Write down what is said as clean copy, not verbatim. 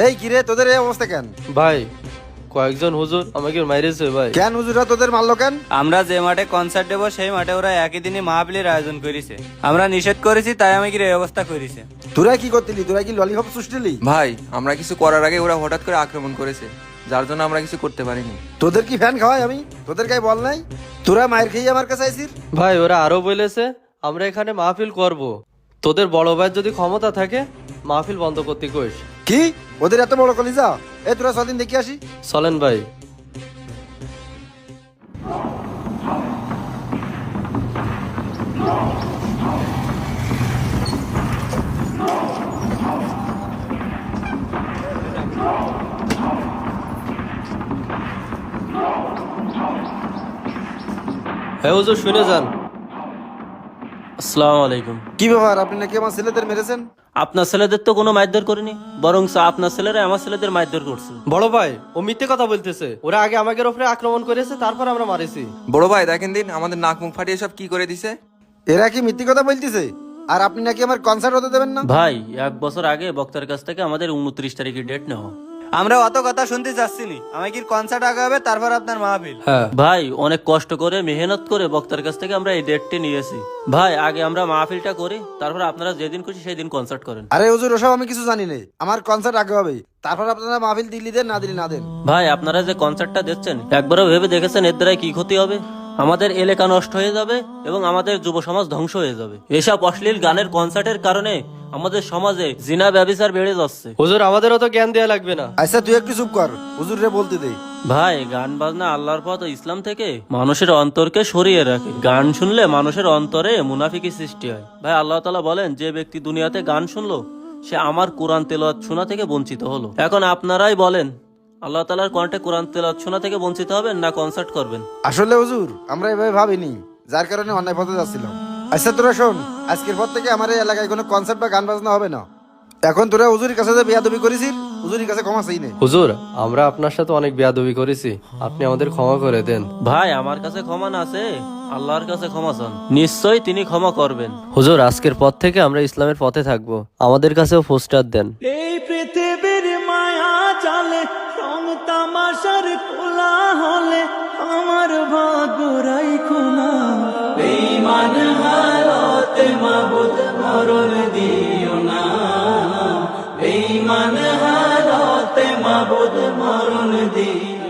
এই কিরে তোদের এই অবস্থা কেন? ভাই কয়েকজন হুজুর আমাকে মাইরেছে ভাই। কেন হুজুরা তোদের মারলো কেন? আমরা যে মাঠে কনসার্ট দেবো সেই মাঠে ওরা একই দিনে মাহফিলের আয়োজন করেছে। আমরা নিষেধ করেছি, তাই আমাকে এই অবস্থা করেছে। তোরা কি করতিলি? তোরা কি ললিপপ চুষতিলি? ভাই আমরা কিছু করার আগে ওরা হঠাৎ করে আক্রমণ করেছে, যার জন্য আমরা কিছু করতে পারিনি। তোদের কি ফ্যান খাওয়াই আমি? তোদের গায়ে বল নাই? তোরা মায়ের খেয়ে আমার কাছে আইছিস? ভাই ওরা আরো বলেছে আমরা এখানে মাহফিল করব, তোদের বড় ভাইয়ের যদি ক্ষমতা থাকে মাহফিল বন্ধ করতে কইস। কি ওদের এত বড় কলিজা? এ তোরা ছদিন দেখি আসি। চলেন ভাই। হ্যাঁ হুজুর শুনে যান। আসসালামু আলাইকুম। কি ব্যাপার, আপনি নাকি আমার ছেলেদের মেরেছেন? আপনার ছেলেদের তো কোনো মারধর করেনি, বরং আপনার ছেলেরা আমার ছেলেদের মারধর করছে। বড় ভাই ও মিথ্যে কথা বলতেছে, ওরা আগে আমাদের উপরে আক্রমণ করেছে তারপর আমরা মারিছি। বড় ভাই দেখেন দিন আমাদের নাক মুখ ফাটিয়ে সব কি করে দিছে। এরা কি মিথ্যে কথা বলতেছে? আর আপনি নাকি আমার কনসার্ট হতে দেবেন না? ভাই 1 বছর আগে বক্তার কাছ থেকে আমাদের 29 তারিখে ডেট নেওয়া। আমরা অত কথা শুনতে চাচ্ছি নি। আমাকে কনসার্ট আগে হবে, তারপর আপনার মাহফিল। হ্যাঁ ভাই অনেক কষ্ট করে মেহনত করে বক্তার কাছ থেকে আমরা এই ডেটটি নিয়েছি। ভাই আগে আমরা মাহফিলটা করি, তারপর আপনারা যেদিন খুশি সেই দিন কনসার্ট করেন। আরে হুজুর ওসব আমি কিছু জানি না। আমার কনসার্ট আগে হবে, তারপর আপনারা মাহফিল দিল্লি দেন না দিল্লি না দেন। ভাই আপনারা যে কনসার্টটা দিচ্ছেন একবারও ভেবে দেখেছেন এর দ্বারা কি ক্ষতি হবে? আমাদের এলাকা নষ্ট হয়ে যাবে এবং আমাদের যুব সমাজ ধ্বংস হয়ে যাবে। এসব অশ্লীল গানের কনসার্টের কারণে আমাদের সমাজে জিনা ব্যভিচার বেড়ে যাচ্ছে। হুজুর আমাদেরও তো জ্ঞান দেয়া লাগবে না। আচ্ছা তুই একটু চুপ কর, হুজুর রে বলতে দে। ভাই গান বাজনা আল্লাহর পথ ও ইসলাম থেকে মানুষের অন্তরকে সরিয়ে রাখে। গান শুনলে মানুষের অন্তরে মুনাফিকি সৃষ্টি হয়। ভাই আল্লাহ তাআলা বলেন, যে ব্যক্তি দুনিয়াতে গান শুনলো সে আমার কোরআন তেলাওয়াত শোনা থেকে বঞ্চিত হলো। এখন আপনারাই বলেন, আল্লাহ তাআলার কণ্ঠে কোরআন তেলাওয়াত শোনা থেকে বঞ্চিত হবেন না কনসার্ট করবেন? আসলে হুজুর আমরা এভাবে ভাবিনি, যার কারণে অন্যায় পথে যাচ্ছিলাম। আচ্ছা তোরা শোন, আজকের পর থেকে আমার এই এলাকায় কোনো কনসার্ট বা গান বাজনা হবে না। এখন তোরা হুজুরের কাছে যে বেয়াদবি করেছিস, হুজুরের কাছে ক্ষমা চাই নে। হুজুর আমরা আপনার সাথে অনেক বেয়াদবি করেছি, আপনি আমাদের ক্ষমা করে দেন। ভাই আমার কাছে ক্ষমা না আছে, আল্লাহর কাছে ক্ষমা চান, নিশ্চয়ই তিনি ক্ষমা করবেন। হুজুর আজকের পর থেকে আমরা ইসলামের পথে থাকবো, আমাদের কাছেও পোস্টার দেন। এই পৃথিবীর মায়া জালে রং তামাশার কোলা হলে আমার ভাগ্যরাই খুনা। বেঈমান হালতে মাবুদ মরণ দিও না, বেঈমান হালতে মাবুদ মরণ দিও।